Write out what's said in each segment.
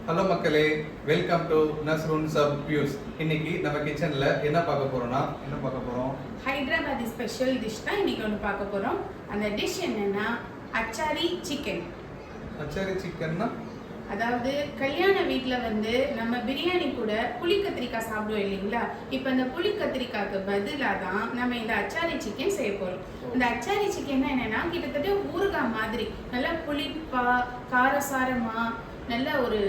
Hello மக்களே, welcome to நஸ்ருன் sub views. இன்னைக்கு நம்ம கிச்சன்ல என்ன பார்க்க போறோம் ஹைதராபாதி ஸ்பெஷல் டிஷ் தான் இன்னைக்கு ஒன்று பார்க்க போறோம். அந்த டிஷ் என்னன்னா அச்சாரி சிக்கன். அச்சாரி சிக்கன்னா அதாவது கல்யாண வீட்டில் வந்து நம்ம பிரியாணி கூட புளி கத்திரிக்காய் சாப்பிடுவோம் இல்லைங்களா? இப்போ அந்த புளி கத்திரிக்காய்க்கு பதிலாக தான் நம்ம இந்த அச்சாரி சிக்கன் செய்ய போகிறோம். இந்த அச்சாரி சிக்கன் என்னன்னா கிட்டத்தட்ட ஊறுகாய் மாதிரி நல்லா புளிப்பா காரசாரமா நல்ல ஒரு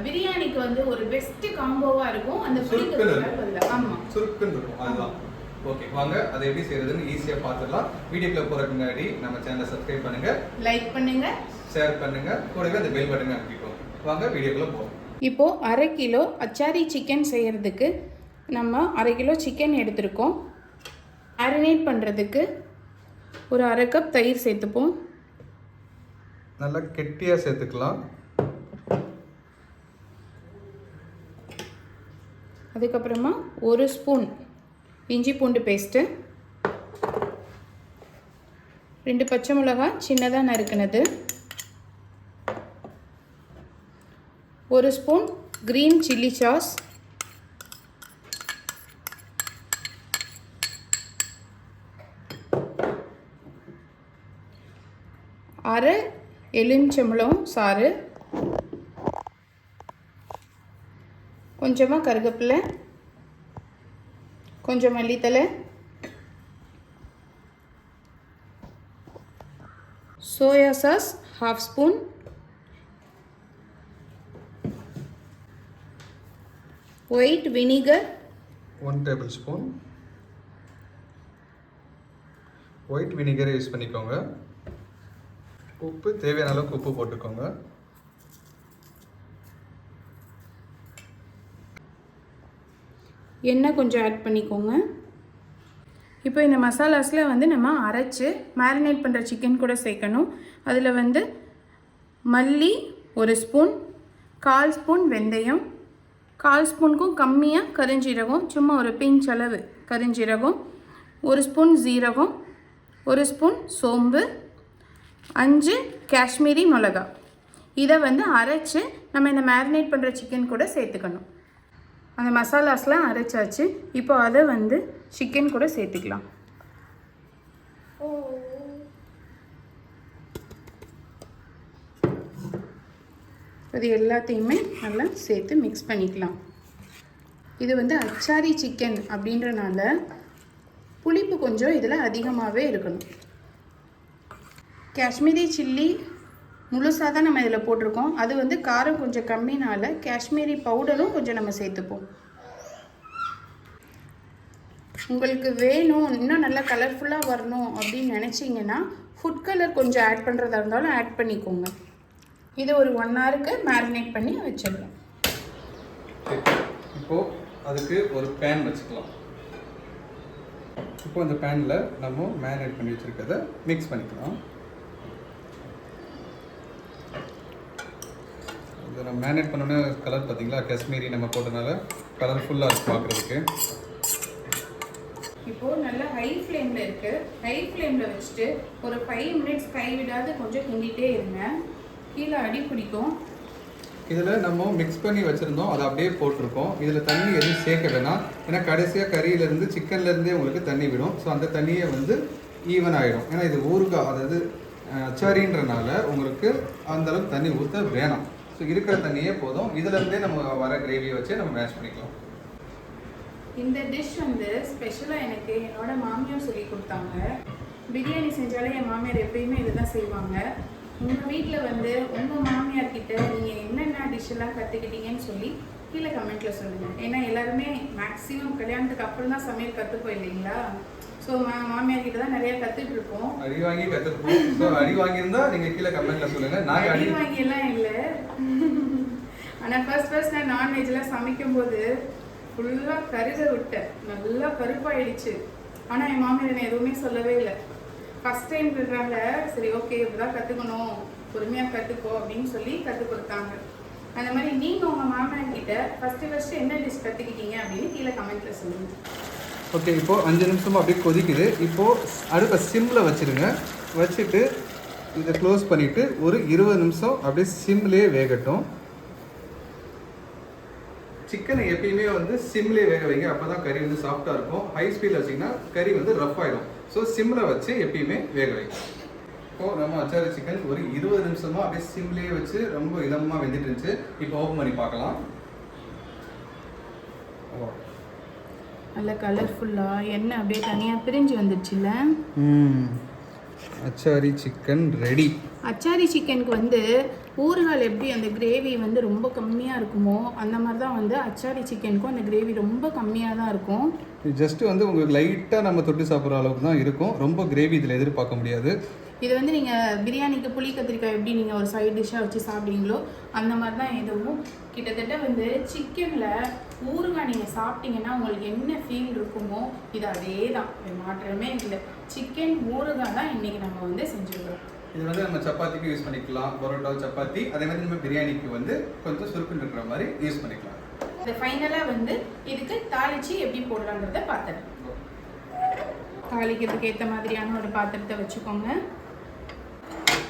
பிரியாணிக்கு வந்து ஒரு பெஸ்ட் காம்போவா இருக்கும். அந்த புளி கத்திரிக்காய் பதிலாக சுருக்குன்னு இருக்கும். அதுதான். ஓகே, வாங்க அதை எப்படி செய்யறதுன்னு ஈஸியா பார்த்துடலாம். வீடியோக்குள்ள போறதுக்கு முன்னாடி நம்ம சேனலை சப்ஸ்கிரைப் பண்ணுங்க, லைக் பண்ணுங்க, ஷேர் பண்ணுங்க, கூடவே அந்த பெல் பட்டனை அமுக்கிக்கோங்க. வாங்க வீடியோக்குள்ள போவோம். இப்போ 1/2 கிலோ அச்சாரி சிக்கன் செய்யறதுக்கு நம்ம 1/2 கிலோ சிக்கன் எடுத்திருக்கோம். மேரினேட் பண்ணுறதுக்கு ஒரு 1/2 கப் தயிர் சேர்த்துப்போம். நல்லா கெட்டியா சேர்த்துக்கலாம். அதுக்கப்புறமா 1 ஸ்பூன் இஞ்சி பூண்டு பேஸ்ட்டு, 2 பச்சை மிளகாய் சின்னதாக நறுக்குனது, 1 ஸ்பூன் க்ரீன் சில்லி சாஸ், 1/2 எலுமிச்சம்பழம் சாறு, கொஞ்சமாக கருவேப்பிலை, கொஞ்சம் மல்லித்தலை, soya sauce 1/2 spoon, white vinegar 1 tablespoon. White வினிகரை யூஸ் பண்ணிக்கோங்க. உப்பு தேவையான அளவுக்கு உப்பு போட்டுக்கோங்க. எண்ணெய் கொஞ்சம் ஆட் பண்ணிக்கோங்க. இப்போ இந்த மசாலாஸில் வந்து நம்ம அரைச்சி மேரினேட் பண்ணுற சிக்கன் கூட சேர்க்கணும். அதில் வந்து மல்லி 1 ஸ்பூன், 1/4 ஸ்பூன் வெந்தயம், 1/4 ஸ்பூனுக்கும் கம்மியாக கருஞ்சீரகம், சும்மா ஒரு பிஞ்ச் அளவு கருஞ்சீரகம், 1 ஸ்பூன் ஜீரகம், 1 ஸ்பூன் சோம்பு, 5 காஷ்மீரி மிளகா. இதை வந்து அரைச்சி நம்ம இந்த மேரினேட் பண்ணுற சிக்கன் கூட சேர்த்துக்கணும். அந்த மசாலாஸ்லாம் அரைச்சாச்சு. இப்போ அதை வந்து சிக்கன் கூட சேர்த்துக்கலாம். இது எல்லாத்தையுமே நல்லா சேர்த்து மிக்ஸ் பண்ணிக்கலாம். இது வந்து அச்சாரி சிக்கன் அப்படின்றனால புளிப்பு கொஞ்சம் இதில் அதிகமாகவே இருக்கணும். காஷ்மீரி சில்லி முழுசாக தான் நம்ம இதில் போட்டிருக்கோம். அது வந்து காரம் கொஞ்சம் கம்மினால காஷ்மீரி பவுடரும் கொஞ்சம் நம்ம சேர்த்துப்போம். உங்களுக்கு வேணும் இன்னும் நல்லா கலர்ஃபுல்லாக வரணும் அப்படின்னு நினச்சிங்கன்னா ஃபுட் கலர் கொஞ்சம் ஆட் பண்ணுறதா இருந்தாலும் ஆட் பண்ணிக்கோங்க. இது ஒரு 1 ஹவருக்கு மேரினேட் பண்ணி வச்சிடலாம். இப்போது அதுக்கு ஒரு பேன் வச்சுக்கலாம். இப்போ அந்த பேனில் நம்ம மேரினேட் பண்ணி வச்சுருக்கிறத மிக்ஸ் பண்ணிக்கலாம். இதை நம்ம மேரினேட் பண்ணோன்னே கலர் பார்த்தீங்களா, காஷ்மீரி நம்ம போட்டனால கலர்ஃபுல்லாக இருக்குது பார்க்குறதுக்கு. இப்போது நல்லா ஹை ஃப்ளேமில் இருக்குது. ஹை ஃப்ளேமில் வச்சுட்டு ஒரு 5 மினிட்ஸ் கைவிடாது கொஞ்சம் கிண்டிகிட்டே இருங்க. கீழே அடி பிடிக்கும். இதில் நம்ம மிக்ஸ் பண்ணி வச்சுருந்தோம், அதை அப்படியே போட்டிருக்கோம். இதில் தண்ணி எதுவும் சேர்க்க வேணாம். ஏன்னா கடைசியாக கறியிலேருந்து சிக்கன்லேருந்தே உங்களுக்கு தண்ணி விடும். ஸோ அந்த தண்ணியை வந்து ஈவன் ஆகிடும். ஏன்னா இது ஊறுகாய், அதாவது அச்சாரின்றனால உங்களுக்கு அந்தளவுக்கு தண்ணி ஊற்ற வேணாம். ஸோ இருக்கிற தண்ணியே போதும். இதுலேருந்தே நம்ம வர கிரேவியை வச்சு நம்ம மேஷ் பண்ணிக்கலாம். இந்த டிஷ் வந்து ஸ்பெஷலாக எனக்கு என்னோட மாமியார் சொல்லி கொடுத்தாங்க. பிரியாணி செஞ்சாலே என் மாமியார் எப்பயுமே இதை தான் செய்வாங்க. உங்கள் வீட்டில் வந்து உங்கள் மாமியார் கிட்ட நீங்கள் என்னென்ன டிஷ்ஷெல்லாம் கற்றுக்கிட்டீங்கன்னு சொல்லி கீழே கமெண்ட்டில் சொல்லுங்கள். ஏன்னா எல்லாருமே மேக்ஸிமம் கல்யாணத்துக்கு அப்புறம் தான் சமையல் கற்றுப்போம் இல்லைங்களா? ஸோ மாமியார் கிட்ட தான் நிறையா கற்றுட்ருப்போம். அடி வாங்கி கற்றுருப்போம். ஸோ அடி வாங்கியிருந்தா நீங்கள் கீழே கமெண்ட்டில் சொல்லுங்கள். நான் அடி வாங்கியெல்லாம் இல்லை. ஆனால் ஃபர்ஸ்ட் நான் நான்வெஜ்லாம் சமைக்கும்போது ஃபுல்லாக கருக விட்டேன். நல்லா கருப்பாயிடுச்சு. ஆனால் என் மாமியார் என்ன எதுவுமே சொல்லவே இல்லை. ஃபஸ்ட் டைம் இருக்கிறாங்க. சரி ஓகே இப்படிதான் கற்றுக்கணும், பொறுமையாக கற்றுக்கோ அப்படின்னு சொல்லி கற்றுக் கொடுத்தாங்க. அந்த மாதிரி நீங்கள் உங்கள் மாமியார் கிட்ட ஃபஸ்ட்டு என்ன டிஷ் கற்றுக்கிட்டீங்க அப்படின்னு கீழே கமெண்ட்டில் சொல்லுங்கள். ஓகே, இப்போது 5 நிமிஷமாக அப்படியே கொதிக்குது. இப்போது அடுப்பை சிம்மில் வச்சுருங்க. வச்சுட்டு இதை க்ளோஸ் பண்ணிவிட்டு ஒரு 20 நிமிஷம் அப்படியே சிம்லேயே வேகட்டும். சிக்கனை எப்பயுமே வந்து சிம்லேயே வேக வைங்க, அப்போ தான் கறி வந்து சாஃப்டாக இருக்கும். ஹை ஸ்பீடில் வச்சிங்கன்னா கறி வந்து ரஃப் ஆகிடும். ஸோ சிம்மில் வச்சு எப்பயுமே வேக வைங்க. இப்போது நம்ம அச்சாரி சிக்கன் ஒரு 20 நிமிஷமாக அப்படியே சிம்லேயே வச்சு ரொம்ப இதமாக வெந்துட்டு இருந்துச்சு. இப்போ ஓப்பன் பண்ணி பார்க்கலாம். நல்ல கலர்ஃபுல்லாக எண்ணெய் அப்படியே தனியாக பிரிஞ்சு வந்துடுச்சுல்ல. அச்சாரி சிக்கன் ரெடி. அச்சாரி சிக்கனுக்கு வந்து ஊறுகால் எப்படி அந்த கிரேவி வந்து ரொம்ப கம்மியாக இருக்குமோ அந்த மாதிரி தான் வந்து அச்சாரி சிக்கனுக்கும் அந்த கிரேவி ரொம்ப கம்மியாக தான் இருக்கும். ஜஸ்ட் வந்து உங்களுக்கு லைட்டாக நம்ம தொட்டு சாப்பிட்ற அளவுக்கு தான் இருக்கும். ரொம்ப கிரேவி இதில் எதிர்பார்க்க முடியாது. இது வந்து நீங்கள் பிரியாணிக்கு புளி கத்திரிக்காய் எப்படி நீங்கள் ஒரு சைட் டிஷ்ஷாக வச்சு சாப்பிட்டீங்களோ அந்த மாதிரி தான் எதுவும். கிட்டத்தட்ட வந்து சிக்கனில் ஊறுகாய் நீங்கள் சாப்பிட்டீங்கன்னா உங்களுக்கு என்ன ஃபீல் இருக்குமோ இது அதே தான், மாற்றமே இல்லை. சிக்கன் ஊறுகாய் தான் இன்றைக்கி நம்ம வந்து செஞ்சுருக்கிறோம். இது வந்து நம்ம சப்பாத்திக்கு யூஸ் பண்ணிக்கலாம், பரோட்டா சப்பாத்தி, அதே மாதிரி நம்ம பிரியாணிக்கு வந்து கொஞ்சம் சுருக்குன்னு இருக்கிற மாதிரி யூஸ் பண்ணிக்கலாம். இந்த ஃபைனலாக வந்து இதுக்கு தாளித்து எப்படி போடலான்றதை பார்த்துறேன். தாளிக்கிறதுக்கு ஏற்ற மாதிரியான ஒரு பாத்திரத்தை வச்சுக்கோங்க.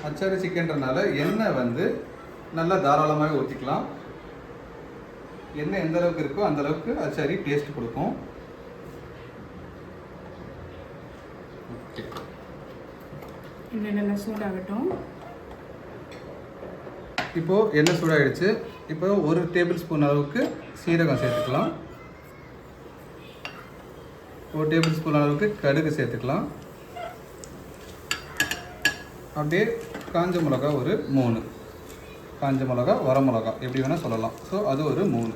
அச்சாரி சிக்கன்றனால எண்ணெய் வந்து நல்லா தாராளமாக ஊற்றிக்கலாம். எண்ணெய் எந்த அளவுக்கு இருக்கோ அந்த அளவுக்கு அச்சாரி டேஸ்ட் கொடுக்கும். ஓகே, எண்ணெய் நல்லா சூடாகட்டும். இப்போது எண்ணெய் சூடாகிடுச்சு. இப்போ 1 டேபிள் ஸ்பூன் அளவுக்கு சீரகம் சேர்த்துக்கலாம். 1 டேபிள் ஸ்பூன் அளவுக்கு கடுகு சேர்த்துக்கலாம். அப்படியே காஞ்ச மிளகா ஒரு 3, காஞ்ச மிளகா வரமிளகா எப்படி வேணால் சொல்லலாம். ஸோ அது ஒரு 3.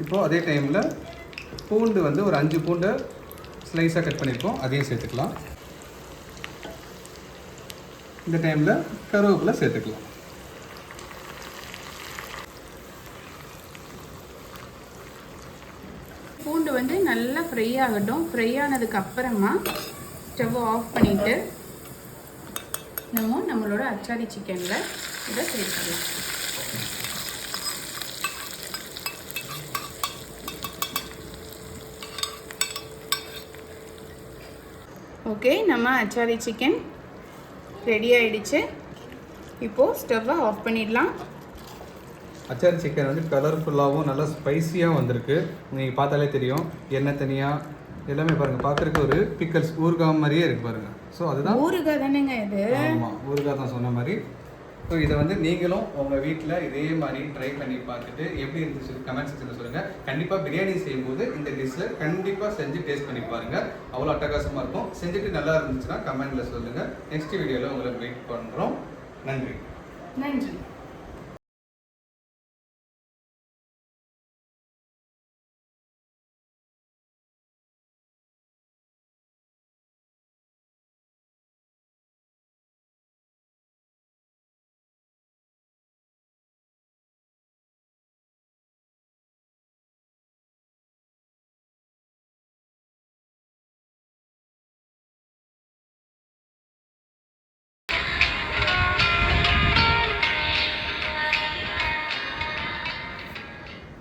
இப்போது அதே டைமில் பூண்டு வந்து ஒரு 5 பூண்டை ஸ்லைஸாக கட் பண்ணியிருக்கோம், அதையும் சேர்த்துக்கலாம். இந்த டைமில் கருவேப்பிலை சேர்த்துக்கலாம். பூண்டு வந்து நல்லா ஃப்ரை ஆகட்டும். ஃப்ரை ஆனதுக்கு அப்புறமா ஸ்டவ் ஆஃப் பண்ணிவிட்டு நம்மளோட அச்சாரி சிக்கனில் இதை சேர்த்துக்கலாம். ஓகே, நம்ம அச்சாரி சிக்கன் ரெடி ஆகிடுச்சு. இப்போது ஸ்டவ்வை ஆஃப் பண்ணிடலாம். அச்சாரி சிக்கன் வந்து கலர்ஃபுல்லாகவும் நல்லா ஸ்பைஸியாக வந்திருக்கு. நீங்கள் பார்த்தாலே தெரியும். எண்ணெய் தனியாக எல்லாமே பாருங்கள், பார்க்குறதுக்கு ஒரு பிக்கல்ஸ் ஊறுகாய் மாதிரியே இருக்குது பாருங்கள். ஸோ அதுதான் ஊறுகாய் தானேங்க இது. ஆமாம், ஊறுகாய் தான் சொன்ன மாதிரி. ஸோ இதை வந்து நீங்களும் உங்கள் வீட்டில் இதே மாதிரி ட்ரை பண்ணி பார்த்துட்டு எப்படி இருந்துச்சு கமெண்ட் செக்ஷனில் சொல்லுங்கள். கண்டிப்பாக பிரியாணி செய்யும்போது இந்த டிஷ்ஷில் கண்டிப்பாக செஞ்சு டேஸ்ட் பண்ணி பாருங்கள். அவ்வளோ அட்டகாசமாக இருக்கும். செஞ்சுட்டு நல்லா இருந்துச்சுன்னா கமெண்டில் சொல்லுங்கள். நெக்ஸ்ட் வீடியோவில் உங்களை வெயிட் பண்ணுறோம். நன்றி. நன்றி.